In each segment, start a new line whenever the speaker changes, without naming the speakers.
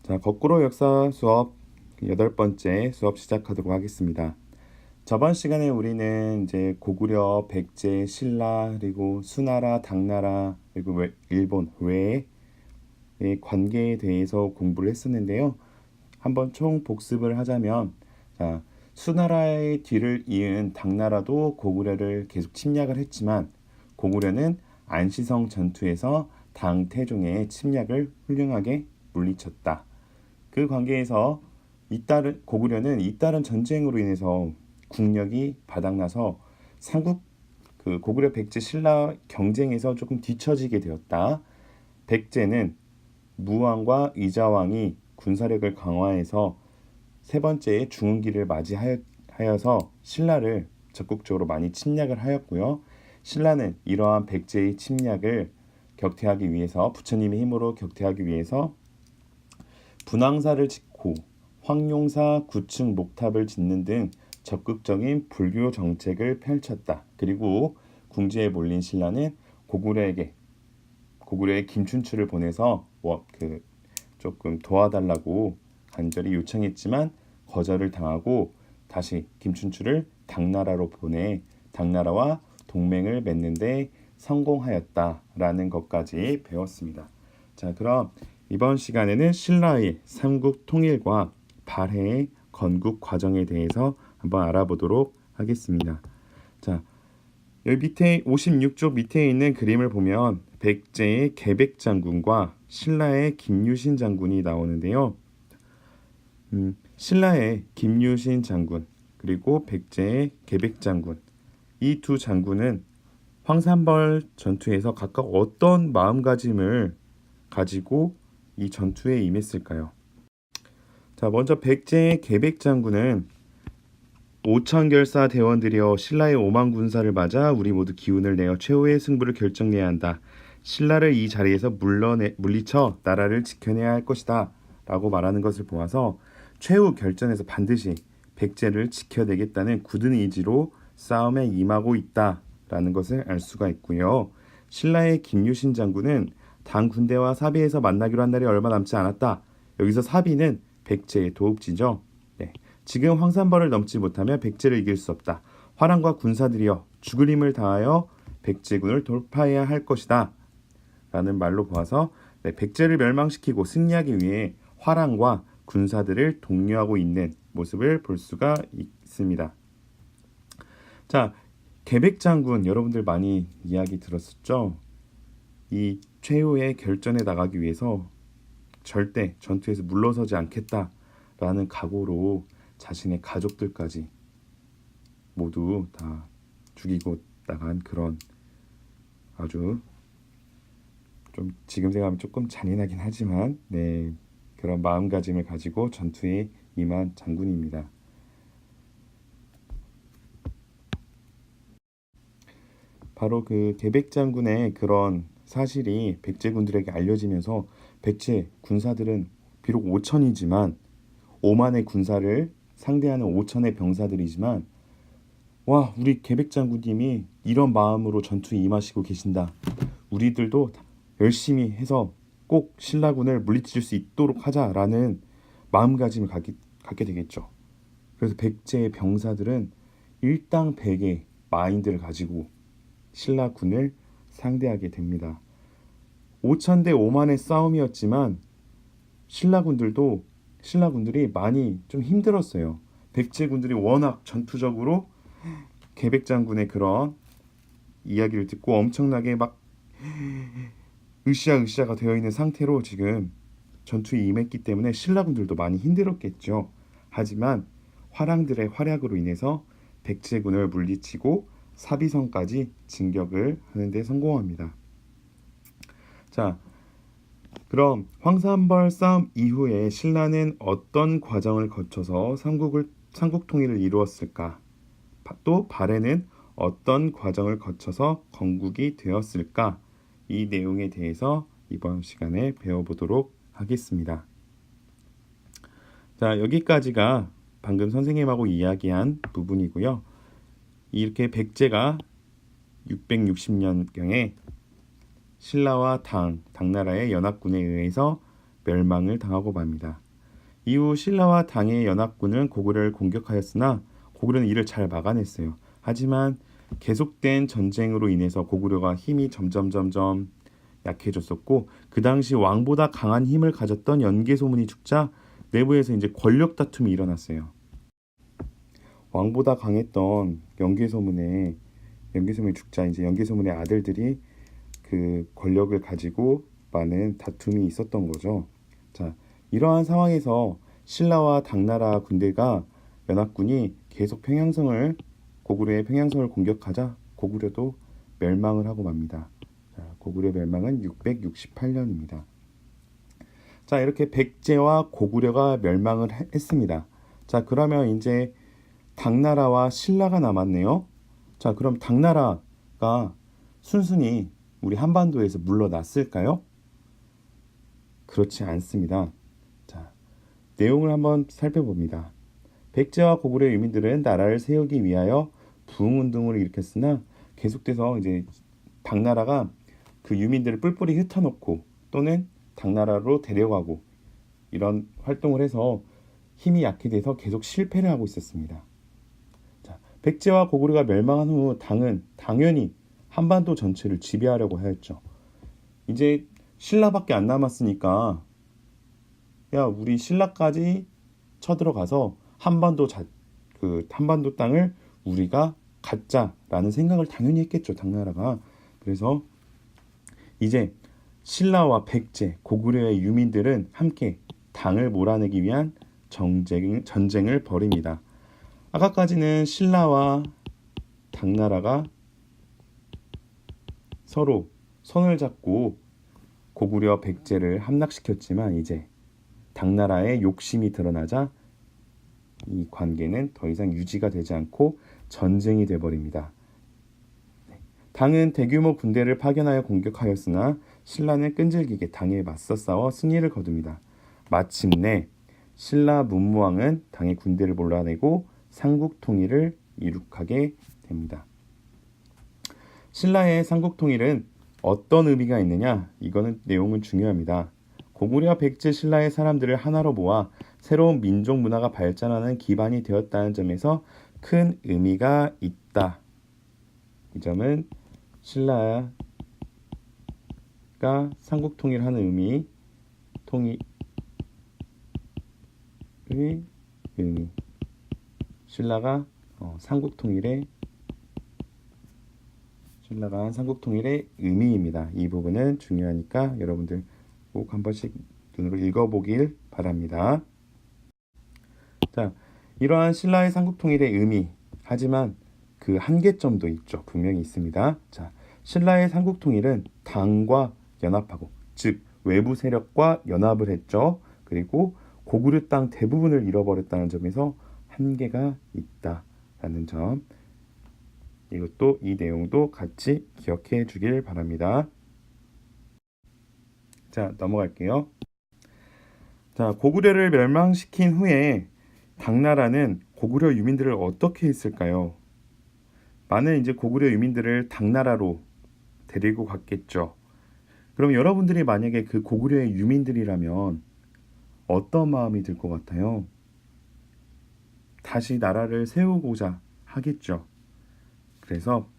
자, 거꾸로 역사 수업 8번째 수업 시작하도록 하겠습니다. 저번 시간에 우리는 이제 고구려, 백제, 신라, 그리고 수나라, 당나라, 그리고 일본, 외의 관계에 대해서 공부를 했었는데요. 한번 총 복습을 하자면, 자, 수나라의 뒤를 이은 당나라도 고구려를 계속 침략을 했지만, 고구려는 안시성 전투에서 당태종의 침략을 훌륭하게 물리쳤다. 그 관계에서 고구려는 잇따른 전쟁으로 인해서 국력이 바닥나서 삼국 고구려 백제 신라 경쟁에서 조금 뒤처지게 되었다. 백제는 무왕과 의자왕이 군사력을 강화해서 세 번째의 중흥기를 맞이하여서 신라를 적극적으로 많이 침략을 하였고요. 신라는 이러한 백제의 침략을 격퇴하기 위해서 부처님의 힘으로 격퇴하기 위해서 분황사를 짓고 황룡사 9층 목탑을 짓는 등 적극적인 불교 정책을 펼쳤다. 그리고 궁지에 몰린 신라는 고구려에 김춘추를 보내서 조금 도와달라고 간절히 요청했지만 거절을 당하고 다시 김춘추를 당나라로 보내 당나라와 동맹을 맺는데 성공하였다라는 것까지 배웠습니다. 자, 그럼 이번 시간에는 신라의 삼국 통일과 발해의 건국 과정에 대해서 한번 알아보도록 하겠습니다. 자, 여기 밑에 56쪽 밑에 있는 그림을 보면 백제의 계백 장군과 신라의 김유신 장군이 나오는데요. 신라의 김유신 장군 그리고 백제의 계백 장군, 이 두 장군은 황산벌 전투에서 각각 어떤 마음가짐을 가지고 이 전투에 임했을까요? 자, 먼저 백제의 계백 장군은 오천결사 대원들이여 신라의 오만 군사를 맞아 우리 모두 기운을 내어 최후의 승부를 결정내야 한다. 신라를 이 자리에서 물리쳐 나라를 지켜내야 할 것이다 라고 말하는 것을 보아서 최후 결전에서 반드시 백제를 지켜내겠다는 굳은 의지로 싸움에 임하고 있다라는 것을 알 수가 있고요. 신라의 김유신 장군은 당 군대와 사비에서 만나기로 한 날이 얼마 남지 않았다. 여기서 사비는 백제의 도읍지죠. 네. 지금 황산벌을 넘지 못하면 백제를 이길 수 없다. 화랑과 군사들이여 죽을 힘을 다하여 백제군을 돌파해야 할 것이다 라는 말로 보아서 백제를 멸망시키고 승리하기 위해 화랑과 군사들을 독려하고 있는 모습을 볼 수가 있습니다. 자, 계백 장군 여러분들 많이 이야기 들었었죠? 이 최후의 결전에 나가기 위해서 절대 전투에서 물러서지 않겠다라는 각오로 자신의 가족들까지 모두 다 죽이고 나간 그런 아주 좀 지금 생각하면 조금 잔인하긴 하지만 그런 마음가짐을 가지고 전투에 임한 장군입니다. 바로 그 계백 장군의 그런 사실이 백제군들에게 알려지면서 백제 군사들은 비록 5천이지만 5만의 군사를 상대하는 5천의 병사들이지만 와, 우리 계백 장군님이 이런 마음으로 전투에 임하시고 계신다. 우리들도 열심히 해서 꼭 신라군을 물리칠 수 있도록 하자라는 마음가짐을 갖게 되겠죠. 그래서 백제의 병사들은 일당백의 마인드를 가지고 신라군을 상대하게 됩니다. 5천 대 5만의 싸움이었지만 신라군들이 많이 좀 힘들었어요. 백제군들이 워낙 전투적으로 계백 장군의 그런 이야기를 듣고 엄청나게 막 으쌰으쌰가 되어 있는 상태로 지금 전투에 임했기 때문에 신라군들도 많이 힘들었겠죠. 하지만 화랑들의 활약으로 인해서 백제군을 물리치고 사비성까지 진격을 하는 데 성공합니다. 자, 그럼 황산벌 싸움 이후에 신라는 어떤 과정을 거쳐서 삼국 통일을 이루었을까? 또 발해는 어떤 과정을 거쳐서 건국이 되었을까? 이 내용에 대해서 이번 시간에 배워보도록 하겠습니다. 자, 여기까지가 방금 선생님하고 이야기한 부분이고요. 이렇게 백제가 660년경에 신라와 당나라의 연합군에 의해서 멸망을 당하고 맙니다. 이후 신라와 당의 연합군은 고구려를 공격하였으나 고구려는 이를 잘 막아냈어요. 하지만 계속된 전쟁으로 인해서 고구려가 힘이 점점 약해졌었고, 그 당시 왕보다 강한 힘을 가졌던 연개소문이 죽자 내부에서 이제 권력 다툼이 일어났어요. 왕보다 강했던 연개소문이 죽자 이제 연개소문의 아들들이 그 권력을 가지고 많은 다툼이 있었던 거죠. 자, 이러한 상황에서 신라와 당나라 군대가 연합군이 계속 고구려의 평양성을 공격하자 고구려도 멸망을 하고 맙니다. 자, 고구려 멸망은 668년입니다. 자, 이렇게 백제와 고구려가 멸망을 했습니다. 자, 그러면 이제 당나라와 신라가 남았네요. 자, 그럼 당나라가 순순히 우리 한반도에서 물러났을까요? 그렇지 않습니다. 자, 내용을 한번 살펴봅니다. 백제와 고구려 유민들은 나라를 세우기 위하여 부흥운동을 일으켰으나 계속돼서 이제 당나라가 그 유민들을 뿔뿔이 흩어놓고 또는 당나라로 데려가고 이런 활동을 해서 힘이 약해져서 계속 실패를 하고 있었습니다. 자, 백제와 고구려가 멸망한 후 당은 당연히 한반도 전체를 지배하려고 하였죠. 이제 신라밖에 안 남았으니까 야, 우리 신라까지 쳐들어가서 한반도 땅을 우리가 갖자라는 생각을 당연히 했겠죠, 당나라가. 그래서 이제 신라와 백제, 고구려의 유민들은 함께 당을 몰아내기 위한 전쟁을 벌입니다. 아까까지는 신라와 당나라가 서로 손을 잡고 고구려, 백제를 함락시켰지만 이제 당나라의 욕심이 드러나자 이 관계는 더 이상 유지가 되지 않고 전쟁이 돼버립니다. 당은 대규모 군대를 파견하여 공격하였으나 신라는 끈질기게 당에 맞서 싸워 승리를 거둡니다. 마침내 신라 문무왕은 당의 군대를 몰아내고 삼국 통일을 이룩하게 됩니다. 신라의 삼국 통일은 어떤 의미가 있느냐? 이거는 내용은 중요합니다. 고구려, 백제, 신라의 사람들을 하나로 모아 새로운 민족 문화가 발전하는 기반이 되었다는 점에서 큰 의미가 있다. 이 점은 신라가 삼국 통일하는 의미, 신라가 삼국 통일의 의미입니다. 이 부분은 중요하니까 여러분들 꼭 한 번씩 눈으로 읽어보길 바랍니다. 자, 이러한 신라의 삼국 통일의 의미, 하지만 그 한계점도 있죠. 분명히 있습니다. 자, 신라의 삼국 통일은 당과 연합하고, 즉 외부 세력과 연합을 했죠. 그리고 고구려 땅 대부분을 잃어버렸다는 점에서 한계가 있다라는 점, 이 내용도 같이 기억해 주길 바랍니다. 자, 넘어갈게요. 자, 고구려를 멸망시킨 후에 당나라는 고구려 유민들을 어떻게 했을까요? 많은 이제 고구려 유민들을 당나라로 데리고 갔겠죠. 그럼 여러분들이 만약에 그 고구려의 유민들이라면 어떤 마음이 들 것 같아요? 다시 나라를 세우고자 하겠죠. 그래서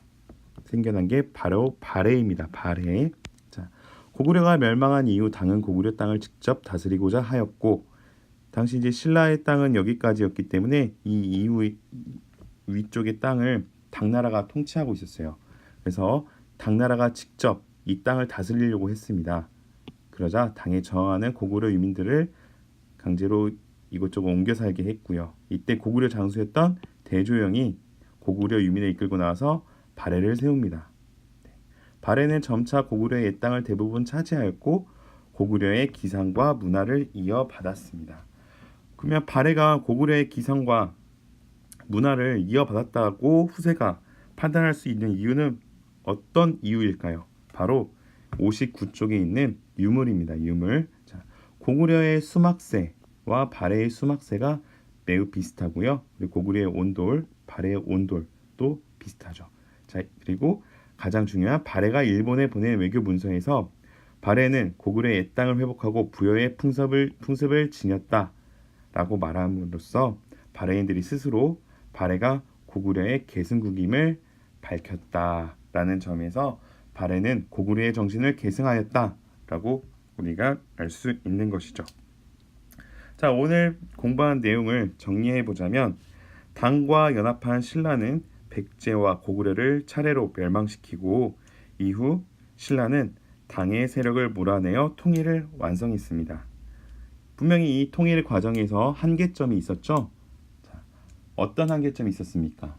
생겨난 게 바로 발해입니다. 발해. 자, 고구려가 멸망한 이후 당은 고구려 땅을 직접 다스리고자 하였고, 당시 이제 신라의 땅은 여기까지였기 때문에 이 이후 위쪽의 땅을 당나라가 통치하고 있었어요. 그래서 당나라가 직접 이 땅을 다스리려고 했습니다. 그러자 당에 저항하는 고구려 유민들을 강제로 이곳저곳 옮겨 살게 했고요. 이때 고구려 장수였던 대조영이 고구려 유민을 이끌고 나와서 발해를 세웁니다. 발해는 점차 고구려의 옛 땅을 대부분 차지하였고 고구려의 기상과 문화를 이어받았습니다. 그러면 발해가 고구려의 기상과 문화를 이어받았다고 후세가 판단할 수 있는 이유는 어떤 이유일까요? 바로 59쪽에 있는 유물입니다. 유물. 자, 고구려의 수막세와 발해의 수막세가 매우 비슷하고요. 그리고 고구려의 온돌, 발해의 온돌도 비슷하죠. 자, 그리고 가장 중요한 발해가 일본에 보낸 외교 문서에서 발해는 고구려의 옛 땅을 회복하고 부여의 풍습을 지녔다 라고 말함으로써 발해인들이 스스로 발해가 고구려의 계승국임을 밝혔다라는 점에서 발해는 고구려의 정신을 계승하였다라고 우리가 알 수 있는 것이죠. 자, 오늘 공부한 내용을 정리해 보자면 당과 연합한 신라는 백제와 고구려를 차례로 멸망시키고 이후 신라는 당의 세력을 몰아내어 통일을 완성했습니다. 분명히 이 통일 과정에서 한계점이 있었죠. 자, 어떤 한계점이 있었습니까?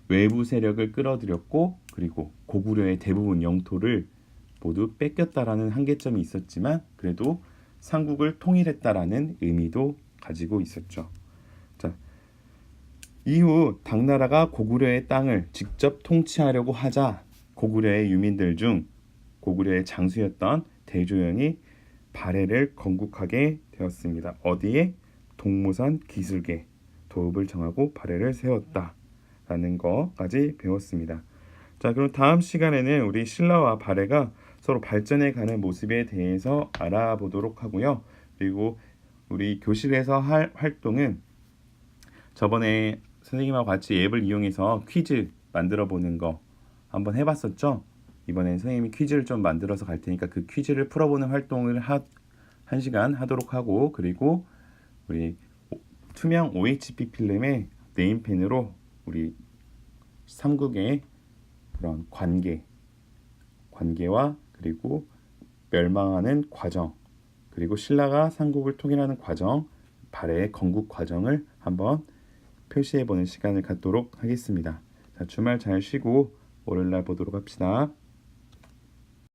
외부 세력을 끌어들였고 그리고 고구려의 대부분 영토를 모두 뺏겼다라는 한계점이 있었지만 그래도 삼국을 통일했다라는 의미도 가지고 있었죠. 자, 이후 당나라가 고구려의 땅을 직접 통치하려고 하자 고구려의 유민들 중 고구려의 장수였던 대조영이 발해를 건국하게 되었습니다. 어디에? 동모산 기슭에 도읍을 정하고 발해를 세웠다라는 것까지 배웠습니다. 자, 그럼 다음 시간에는 우리 신라와 발해가 서로 발전해가는 모습에 대해서 알아보도록 하고요. 그리고 우리 교실에서 할 활동은 저번에 선생님하고 같이 앱을 이용해서 퀴즈 만들어 보는 거 한번 해봤었죠? 이번엔 선생님이 퀴즈를 좀 만들어서 갈 테니까 그 퀴즈를 풀어보는 활동을 1시간 하도록 하고 그리고 우리 투명 OHP 필름의 네임펜으로 우리 삼국의 그런 관계와 그리고 멸망하는 과정 그리고 신라가 삼국을 통일하는 과정 발해의 건국 과정을 한번 표시해보는 시간을 갖도록 하겠습니다. 자, 주말 잘 쉬고 월요일날 보도록 합시다.